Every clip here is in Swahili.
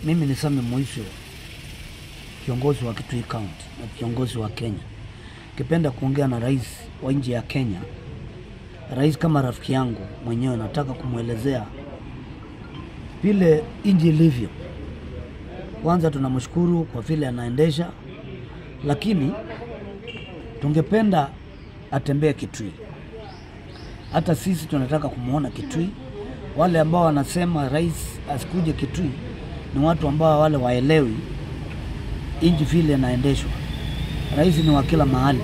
Mimi ni Sami Mwisho, kiongozi wa Kitui County na kiongozi wa Kenya. Kipenda kuongea na rais wa nchi ya Kenya. Rais kama rafiki yangu mwenyewe, nataka kumuelezea vile nchi ilivyo. Kwanza tunamshukuru kwa vile anaendesha, lakini tungependa atembee Kitui. Hata sisi tunataka kumuona Kitui. Wale ambao wanasema rais asikuje Kitui ni watu ambao wale waelewi nchi vile inaendeshwa. Rais ni wa kila mahali.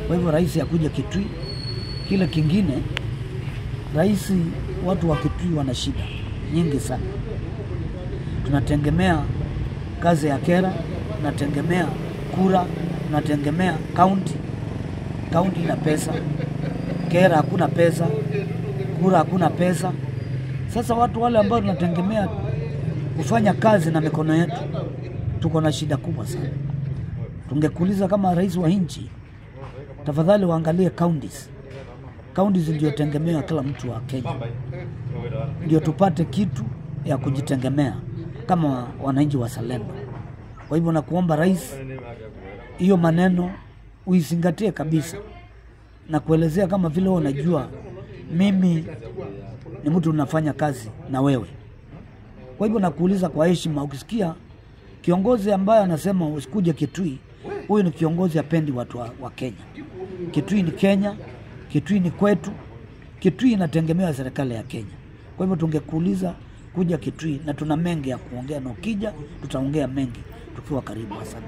Kwa hivyo rais akuje Kitui. Kile kingine, rais, watu wa Kitui wana shida nyingi sana. Tunategemea kazi ya kera, tunategemea kura, tunategemea county. County ina pesa, kera hakuna pesa, kura hakuna pesa. Sasa watu wale ambao tunategemea kufanya kazi na mikono yetu, tuko na shida kubwa sana. Tungekuuliza kama rais wa nchi, tafadhali waangalie counties. Counties ndio tegemeo kila mtu wa Kenya. Ndio tupate kitu ya kujitegemea kama wananchi wa Salendo. Kwa hivyo nakuomba rais, hiyo maneno uizingatie kabisa, na kuelezea kama vile unajua mimi ni mtu nafanya kazi na wewe. Kwa hivyo nakuuliza kwa heshima, ukisikia kiongozi ambaye anasema usikuje Kitui, huyu ni kiongozi apendi watu wa Kenya. Kitui ni Kenya, Kitui ni kwetu, Kitui inategemewa serikali ya Kenya. Kwa hivyo tungekuuliza kuja Kitui, na tuna mengi ya kuongea, na ukija tutaongea mengi tukiwa karibu sana.